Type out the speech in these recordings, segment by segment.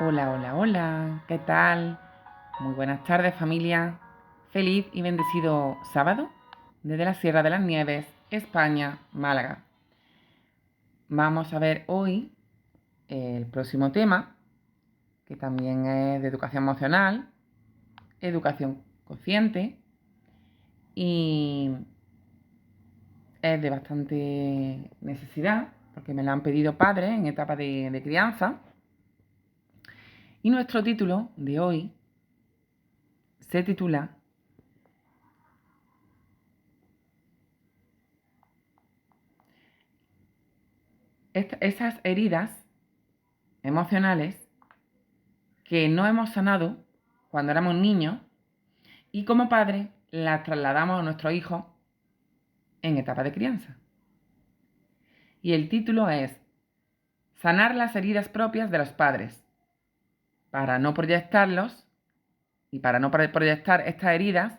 Hola, hola, hola, ¿qué tal? Muy buenas tardes, familia. Feliz y bendecido sábado desde la Sierra de las Nieves, España, Málaga. Vamos a ver hoy el próximo tema, que también es de educación emocional, educación consciente y es de bastante necesidad, porque me lo han pedido padres en etapa de crianza. Y nuestro título de hoy se titula esas heridas emocionales que no hemos sanado cuando éramos niños y como padres las trasladamos a nuestros hijos en etapa de crianza. Y el título es Sanar las heridas propias de los padres para no proyectarlos y para no proyectar estas heridas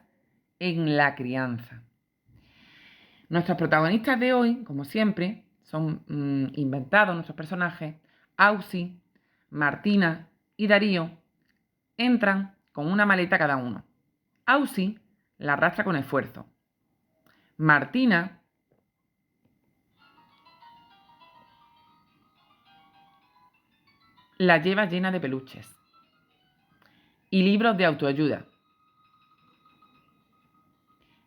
en la crianza. Nuestros protagonistas de hoy, como siempre, son inventados nuestros personajes. Ausi, Martina y Darío entran con una maleta cada uno. Ausi la arrastra con esfuerzo. Martina la lleva llena de peluches y libros de autoayuda.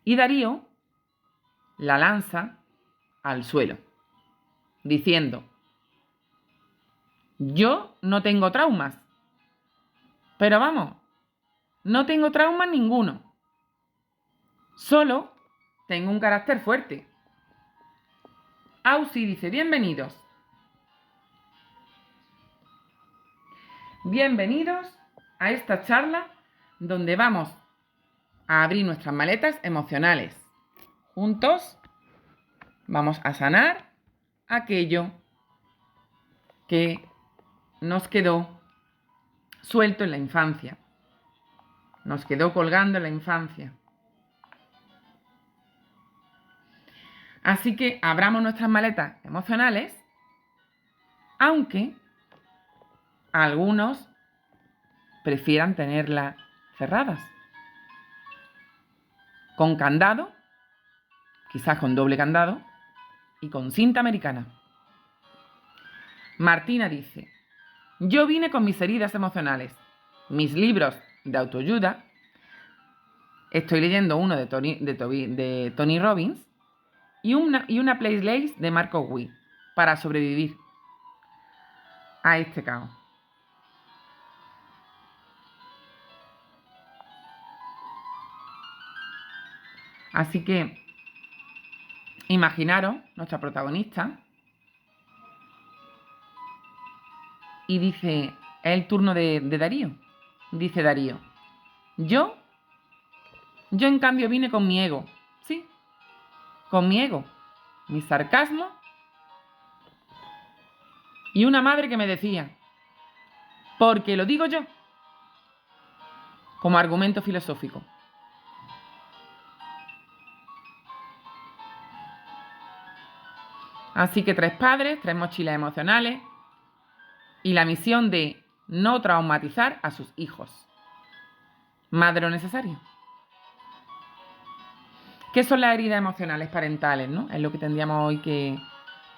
Y Darío la lanza al suelo, diciendo: yo no tengo traumas. Pero vamos, no tengo traumas ninguno. Solo tengo un carácter fuerte. Ausi dice: bienvenidos. Bienvenidos a esta charla donde vamos a abrir nuestras maletas emocionales. Juntos vamos a sanar aquello que nos quedó suelto en la infancia. Nos quedó colgando en la infancia. Así que abramos nuestras maletas emocionales, aunque algunos prefieran tenerlas cerradas. Con candado, quizás con doble candado, y con cinta americana. Martina dice: yo vine con mis heridas emocionales, mis libros de autoayuda. Estoy leyendo uno de Tony Robbins y una playlist de Marco Witt para sobrevivir a este caos. Así que imaginaros nuestra protagonista y dice, es el turno de Darío. Dice Darío: yo en cambio vine con mi ego, sí, con mi ego, mi sarcasmo y una madre que me decía, porque lo digo yo, como argumento filosófico. Así que 3 padres, 3 mochilas emocionales y la misión de no traumatizar a sus hijos. Más de lo necesario. ¿Qué son las heridas emocionales parentales, no? Es lo que tendríamos hoy que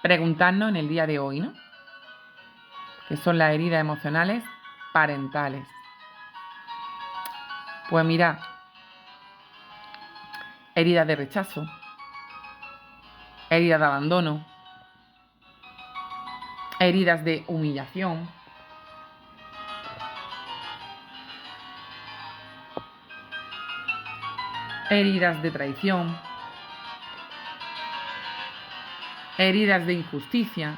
preguntarnos en el día de hoy, ¿no? ¿Qué son las heridas emocionales parentales? Pues mira, heridas de rechazo, heridas de abandono, heridas de humillación, heridas de traición, heridas de injusticia,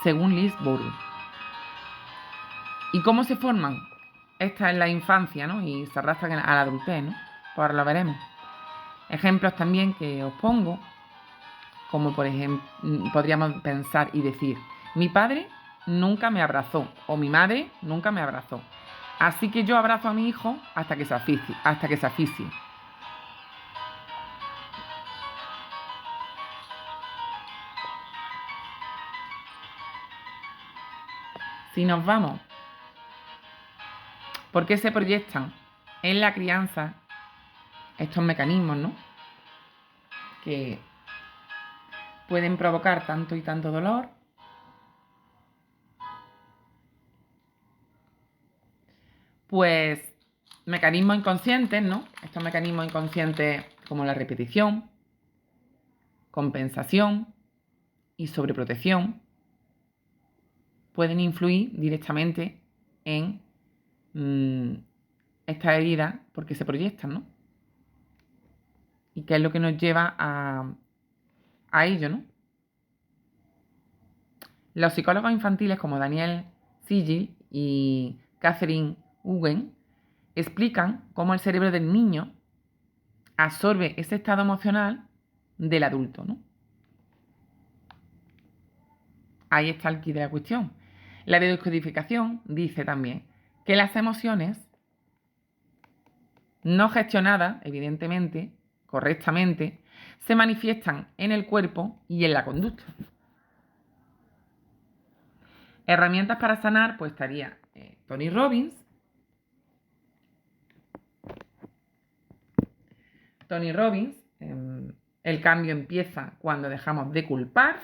según Liz Bourdieu. ¿Y cómo se forman? Esta es la infancia, ¿no? Y se arrastran a la adultez, ¿no? Pues ahora lo veremos. Ejemplos también que os pongo, como por ejemplo, podríamos pensar y decir: mi padre nunca me abrazó o mi madre nunca me abrazó. Así que yo abrazo a mi hijo hasta que se asfixie. Si nos vamos, ¿por qué se proyectan en la crianza estos mecanismos, ¿no? Que pueden provocar tanto y tanto dolor? Pues mecanismos inconscientes, ¿no? Estos mecanismos inconscientes como la repetición, compensación y sobreprotección pueden influir directamente en estas heridas porque se proyectan, ¿no? Y qué es lo que nos lleva a ello, ¿no? Los psicólogos infantiles como Daniel Siegel y Catherine Huguen explican cómo el cerebro del niño absorbe ese estado emocional del adulto, ¿no? Ahí está el quid de la cuestión. La decodificación dice también que las emociones no gestionadas, evidentemente, correctamente, se manifiestan en el cuerpo y en la conducta. Herramientas para sanar, pues estaría Tony Robbins. Tony Robbins, el cambio empieza cuando dejamos de culpar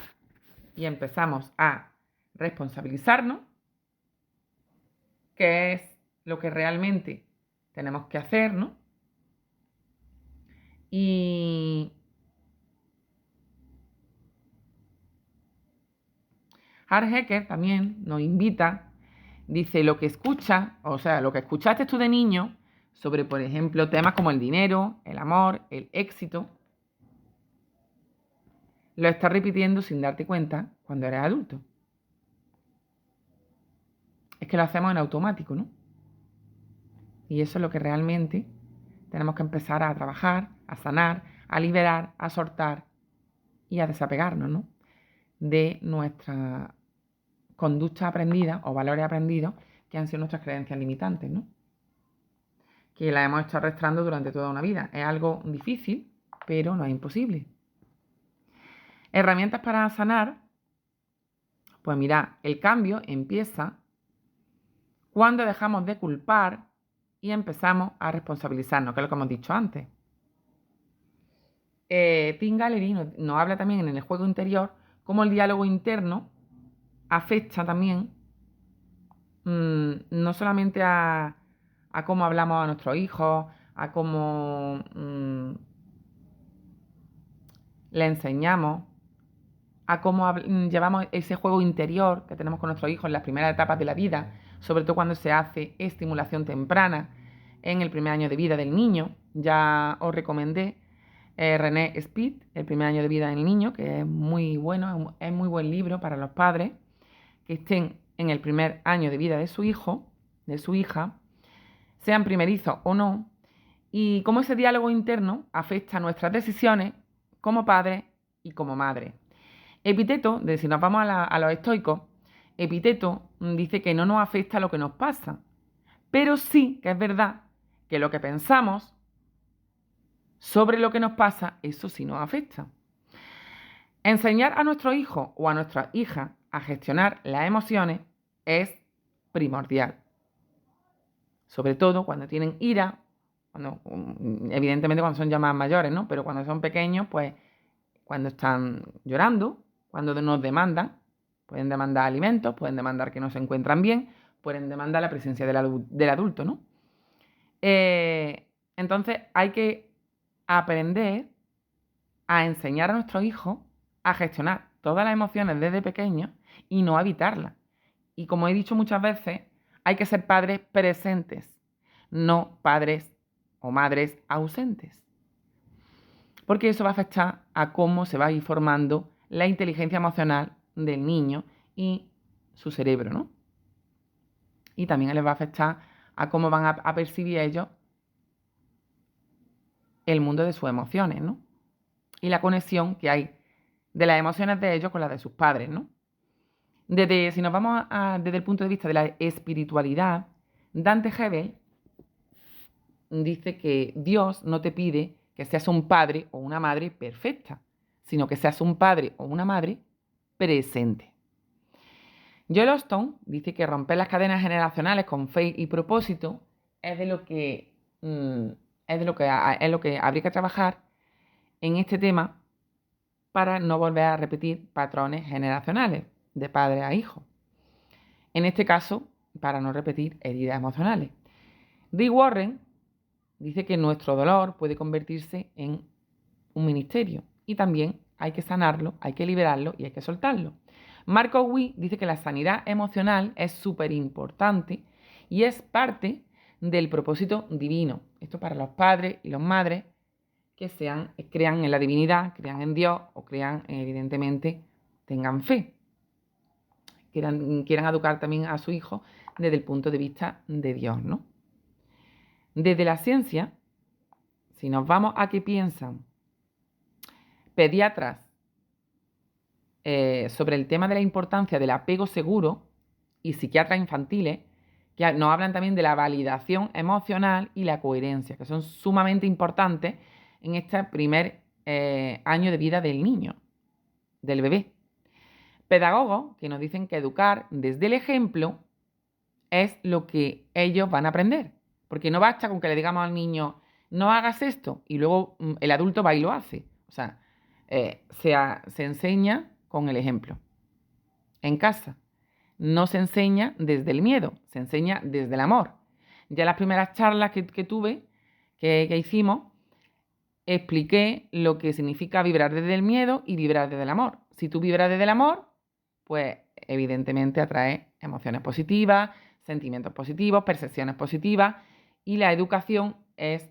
y empezamos a responsabilizarnos, que es lo que realmente tenemos que hacer, ¿no? Y Hart Hecker también nos invita, dice lo que escucha, o sea, lo que escuchaste tú de niño sobre, por ejemplo, temas como el dinero, el amor, el éxito, lo estás repitiendo sin darte cuenta cuando eres adulto. Es que lo hacemos en automático, ¿no? Y eso es lo que realmente tenemos que empezar a trabajar, a sanar, a liberar, a soltar y a desapegarnos, ¿no? De nuestra conducta aprendida o valores aprendidos que han sido nuestras creencias limitantes, ¿no? Que las hemos estado arrastrando durante toda una vida. Es algo difícil, pero no es imposible. Herramientas para sanar. Pues mira, el cambio empieza cuando dejamos de culpar y empezamos a responsabilizarnos, que es lo que hemos dicho antes. Tim Gallery nos habla también en el juego interior cómo el diálogo interno afecta también no solamente a cómo hablamos a nuestros hijos, a cómo le enseñamos, a cómo llevamos ese juego interior que tenemos con nuestros hijos en las primeras etapas de la vida, sobre todo cuando se hace estimulación temprana en el primer año de vida del niño. Ya os recomendé René Speed, El primer año de vida del niño, que es muy bueno, es muy buen libro para los padres que estén en el primer año de vida de su hijo, de su hija, sean primerizos o no, y cómo ese diálogo interno afecta nuestras decisiones como padres y como madres. Epicteto, si nos vamos a los estoicos, Epicteto dice que no nos afecta lo que nos pasa, pero sí que es verdad que lo que pensamos sobre lo que nos pasa, eso sí nos afecta. Enseñar a nuestro hijo o a nuestra hija a gestionar las emociones es primordial. Sobre todo cuando tienen ira, evidentemente cuando son ya más mayores, ¿no? Pero cuando son pequeños, pues cuando están llorando, cuando nos demandan, pueden demandar alimentos, pueden demandar que no se encuentran bien, pueden demandar la presencia del adulto, ¿no? Entonces hay que aprender a enseñar a nuestros hijos a gestionar todas las emociones desde pequeños y no a evitarlas. Y como he dicho muchas veces, hay que ser padres presentes, no padres o madres ausentes. Porque eso va a afectar a cómo se va a ir formando la inteligencia emocional del niño y su cerebro, ¿no? Y también les va a afectar a cómo van a percibir ellos el mundo de sus emociones, ¿no? Y la conexión que hay de las emociones de ellos con las de sus padres, ¿no? Si nos vamos desde el punto de vista de la espiritualidad, Dante Gebel dice que Dios no te pide que seas un padre o una madre perfecta, sino que seas un padre o una madre presente. Yellowstone dice que romper las cadenas generacionales con fe y propósito es lo que habría que trabajar en este tema para no volver a repetir patrones generacionales de padre a hijo. En este caso, para no repetir heridas emocionales. Rick Warren dice que nuestro dolor puede convertirse en un ministerio y también hay que sanarlo, hay que liberarlo y hay que soltarlo. Marco Witt dice que la sanidad emocional es súper importante y es parte del propósito divino. Esto para los padres y las madres que crean en la divinidad, crean en Dios o crean, evidentemente, tengan fe. Quieran educar también a su hijo desde el punto de vista de Dios, ¿no? Desde la ciencia, si nos vamos a qué piensan pediatras sobre el tema de la importancia del apego seguro y psiquiatras infantiles, que nos hablan también de la validación emocional y la coherencia, que son sumamente importantes en este primer año de vida del niño, del bebé. Pedagogos que nos dicen que educar desde el ejemplo es lo que ellos van a aprender, porque no basta con que le digamos al niño no hagas esto y luego el adulto va y lo hace. O sea, se enseña con el ejemplo. En casa no se enseña desde el miedo, se enseña desde el amor. Ya las primeras charlas que tuve, que hicimos, expliqué lo que significa vibrar desde el miedo y vibrar desde el amor. Si tú vibras desde el amor, pues evidentemente atraes emociones positivas, sentimientos positivos, percepciones positivas y la educación es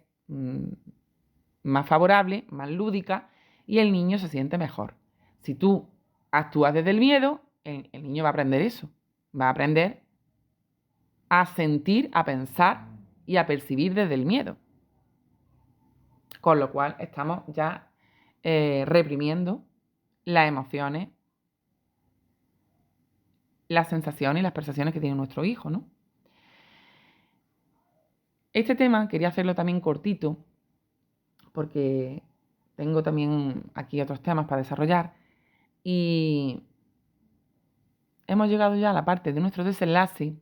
más favorable, más lúdica y el niño se siente mejor. Si tú actúas desde el miedo, el niño va a aprender eso, va a aprender a sentir, a pensar y a percibir desde el miedo. Con lo cual estamos ya reprimiendo las emociones, las sensaciones y las percepciones que tiene nuestro hijo, ¿no? Este tema quería hacerlo también cortito porque tengo también aquí otros temas para desarrollar y hemos llegado ya a la parte de nuestro desenlace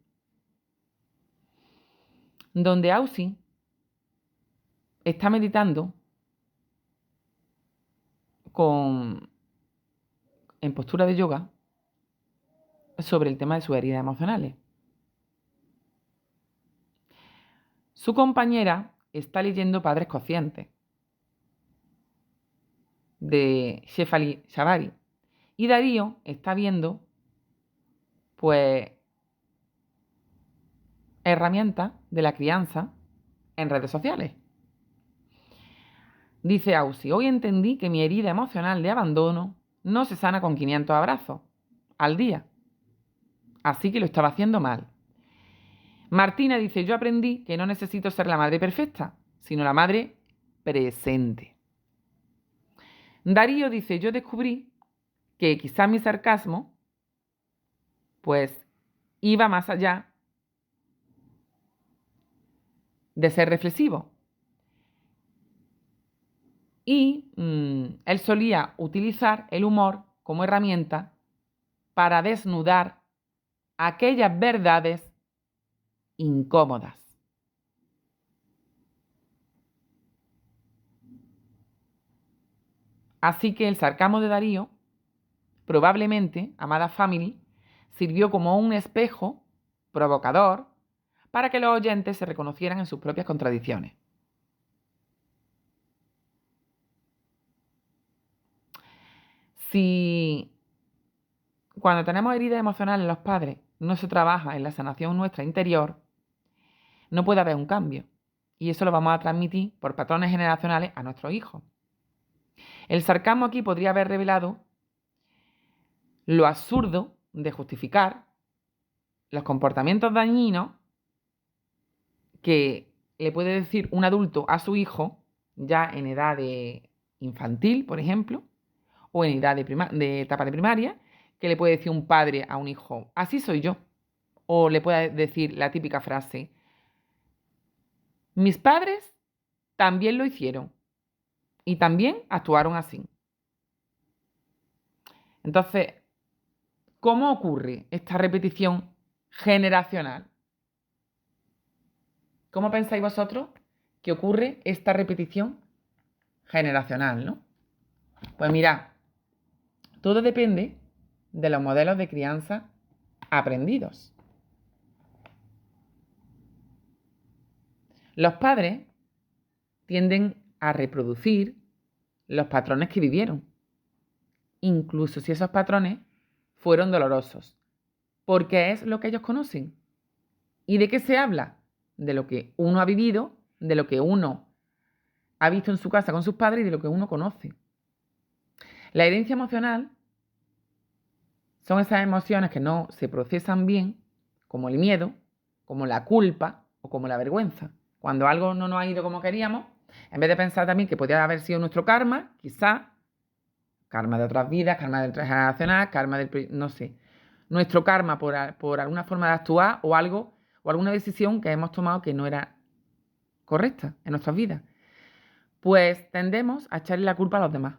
donde Ausi está meditando en postura de yoga sobre el tema de sus heridas emocionales. Su compañera está leyendo Padres Conscientes de Shefali Shahbari y Darío está viendo pues herramientas de la crianza en redes sociales. Dice Ausi, hoy entendí que mi herida emocional de abandono no se sana con 500 abrazos al día. Así que lo estaba haciendo mal. Martina dice, yo aprendí que no necesito ser la madre perfecta, sino la madre presente. Darío dice, yo descubrí que quizá mi sarcasmo, pues, iba más allá de ser reflexivo. Y él solía utilizar el humor como herramienta para desnudar aquellas verdades incómodas. Así que el sarcasmo de Darío, probablemente, amada family, sirvió como un espejo provocador para que los oyentes se reconocieran en sus propias contradicciones. Si cuando tenemos heridas emocionales en los padres no se trabaja en la sanación nuestra interior, no puede haber un cambio. Y eso lo vamos a transmitir por patrones generacionales a nuestros hijos. El sarcasmo aquí podría haber revelado lo absurdo de justificar los comportamientos dañinos que le puede decir un adulto a su hijo ya en edad de infantil, por ejemplo, o en edad de etapa de primaria, que le puede decir un padre a un hijo, así soy yo. O le puede decir la típica frase, mis padres también lo hicieron y también actuaron así. Entonces, ¿Cómo ocurre esta repetición generacional? ¿Cómo pensáis vosotros que ocurre esta repetición generacional, ¿no? Pues mirad, todo depende de los modelos de crianza aprendidos. Los padres tienden a reproducir los patrones que vivieron, incluso si esos patrones fueron dolorosos, porque es lo que ellos conocen. ¿Y de qué se habla? De lo que uno ha vivido, de lo que uno ha visto en su casa con sus padres y de lo que uno conoce. La herencia emocional son esas emociones que no se procesan bien, como el miedo, como la culpa o como la vergüenza. Cuando algo no nos ha ido como queríamos, en vez de pensar también que podría haber sido nuestro karma, quizá, karma de otras vidas, karma del transgeneracional, karma del, no sé, nuestro karma por alguna forma de actuar o algo, o alguna decisión que hemos tomado que no era correcta en nuestras vidas, pues tendemos a echarle la culpa a los demás.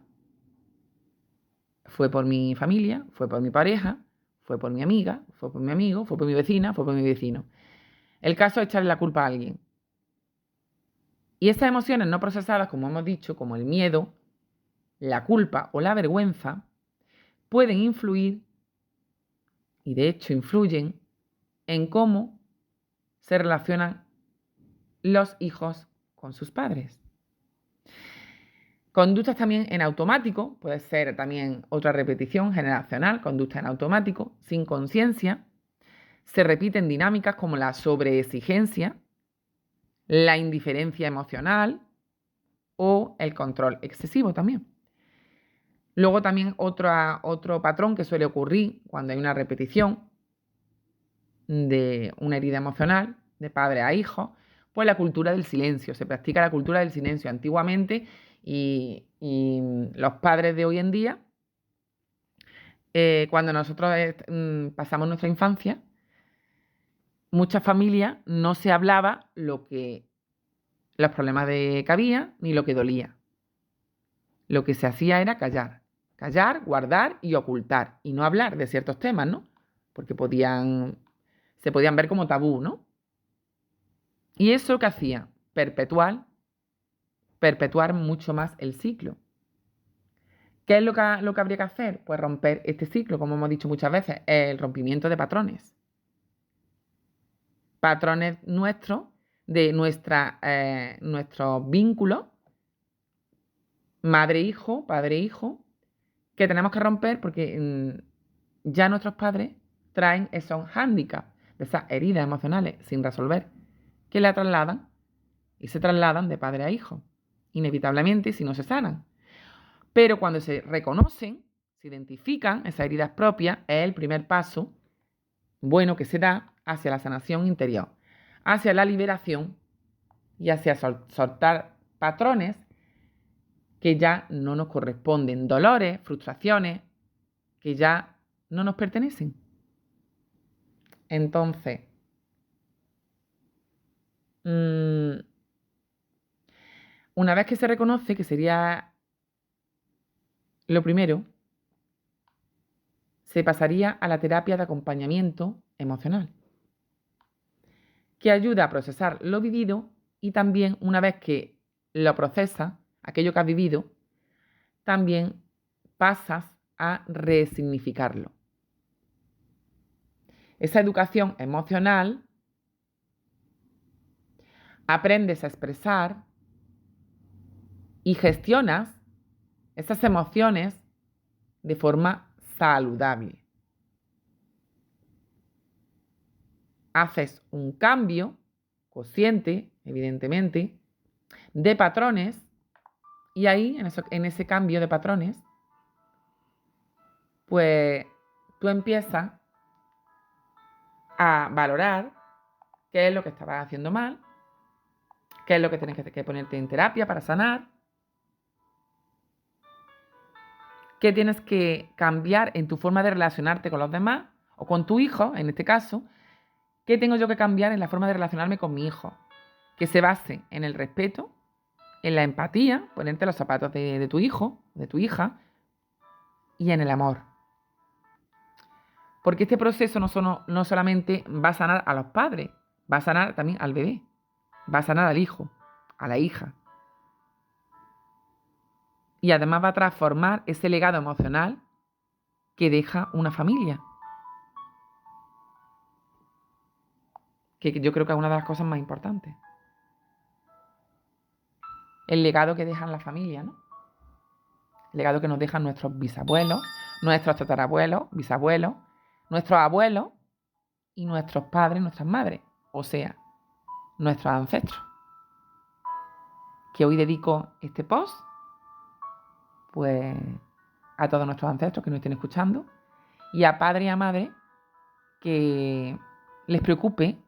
Fue por mi familia, fue por mi pareja, fue por mi amiga, fue por mi amigo, fue por mi vecina, fue por mi vecino. El caso es echarle la culpa a alguien. Y esas emociones no procesadas, como hemos dicho, como el miedo, la culpa o la vergüenza, pueden influir, y de hecho influyen, en cómo se relacionan los hijos con sus padres. Conductas también en automático, puede ser también otra repetición generacional, conducta en automático, sin conciencia. Se repiten dinámicas como la sobreexigencia, la indiferencia emocional o el control excesivo también. Luego también otro patrón que suele ocurrir cuando hay una repetición de una herida emocional de padre a hijo, pues la cultura del silencio. Se practica la cultura del silencio antiguamente y los padres de hoy en día, cuando nosotros pasamos nuestra infancia, muchas familias no se hablaba los problemas que había ni lo que dolía. Lo que se hacía era callar, guardar y ocultar y no hablar de ciertos temas, ¿no? Porque se podían ver como tabú, ¿no? Y eso que hacía, perpetuar mucho más el ciclo. ¿Qué es lo que habría que hacer? Pues romper este ciclo, como hemos dicho muchas veces, el rompimiento de patrones. Patrones nuestros, de nuestros vínculos, madre-hijo, padre-hijo, que tenemos que romper porque ya nuestros padres traen esos hándicaps, esas heridas emocionales sin resolver, que la trasladan y se trasladan de padre a hijo, inevitablemente si no se sanan. Pero cuando se reconocen, se identifican esas heridas propias, es el primer paso bueno que se da hacia la sanación interior, hacia la liberación y hacia soltar patrones que ya no nos corresponden, dolores, frustraciones que ya no nos pertenecen. Entonces, una vez que se reconoce, que sería lo primero, se pasaría a la terapia de acompañamiento emocional, que ayuda a procesar lo vivido y también una vez que lo procesas, aquello que has vivido, también pasas a resignificarlo. Esa educación emocional aprendes a expresar y gestionas esas emociones de forma saludable. Haces un cambio consciente, evidentemente, de patrones y ahí, en ese cambio de patrones, pues tú empiezas a valorar qué es lo que estabas haciendo mal, qué es lo que tienes que ponerte en terapia para sanar, qué tienes que cambiar en tu forma de relacionarte con los demás o con tu hijo, en este caso, qué tengo yo que cambiar en la forma de relacionarme con mi hijo, que se base en el respeto, en la empatía, ponerte los zapatos de tu hijo, de tu hija, y en el amor. Porque este proceso no solamente va a sanar a los padres, va a sanar también al bebé, va a sanar al hijo, a la hija. Y además va a transformar ese legado emocional que deja una familia. Que yo creo que es una de las cosas más importantes. El legado que dejan la familia, ¿no? El legado que nos dejan nuestros bisabuelos, nuestros tatarabuelos, bisabuelos, nuestros abuelos y nuestros padres, nuestras madres. O sea, nuestros ancestros. Que hoy dedico este post, pues, a todos nuestros ancestros que nos estén escuchando y a padres y a madres que les preocupe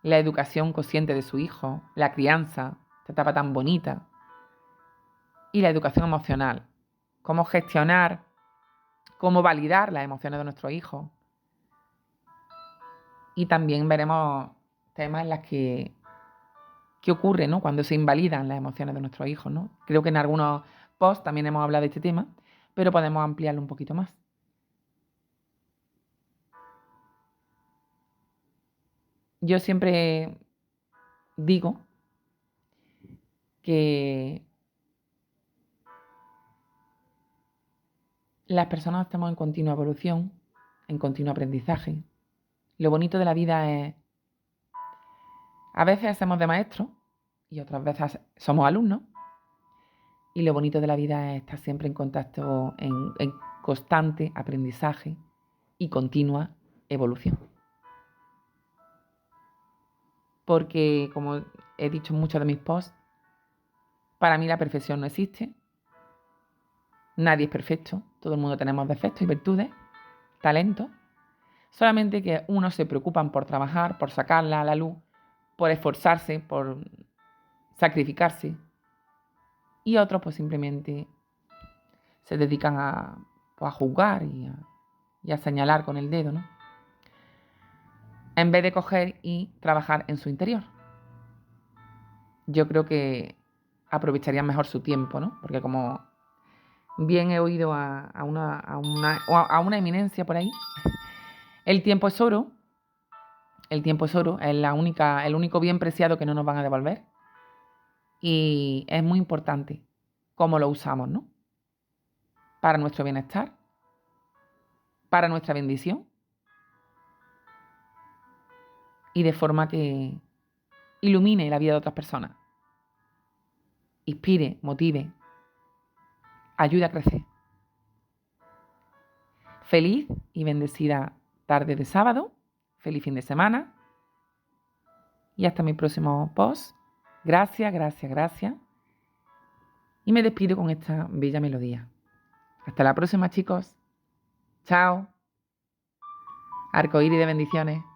la educación consciente de su hijo, la crianza, esta etapa tan bonita, y la educación emocional. Cómo gestionar, cómo validar las emociones de nuestros hijos. Y también veremos temas en los que qué ocurre, ¿no?, cuando se invalidan las emociones de nuestros hijos, ¿no? Creo que en algunos posts también hemos hablado de este tema, pero podemos ampliarlo un poquito más. Yo siempre digo que las personas estamos en continua evolución, en continuo aprendizaje. Lo bonito de la vida es, a veces hacemos de maestros y otras veces somos alumnos. Y lo bonito de la vida es estar siempre en contacto, en constante aprendizaje y continua evolución. Porque, como he dicho en muchos de mis posts, para mí la perfección no existe. Nadie es perfecto. Todo el mundo tenemos defectos y virtudes, talentos. Solamente que unos se preocupan por trabajar, por sacarla a la luz, por esforzarse, por sacrificarse. Y otros pues simplemente se dedican a juzgar y a señalar con el dedo, ¿no?, en vez de coger y trabajar en su interior. Yo creo que aprovecharían mejor su tiempo, ¿no? Porque como bien he oído a una eminencia por ahí, el tiempo es oro. El tiempo es oro, es el único bien preciado que no nos van a devolver. Y es muy importante cómo lo usamos, ¿no? Para nuestro bienestar, para nuestra bendición y de forma que ilumine la vida de otras personas, inspire, motive, ayude a crecer. Feliz y bendecida tarde de sábado, feliz fin de semana y hasta mi próximo post. Gracias, gracias, gracias. Y me despido con esta bella melodía. Hasta la próxima, chicos. Chao. Arcoíris de bendiciones.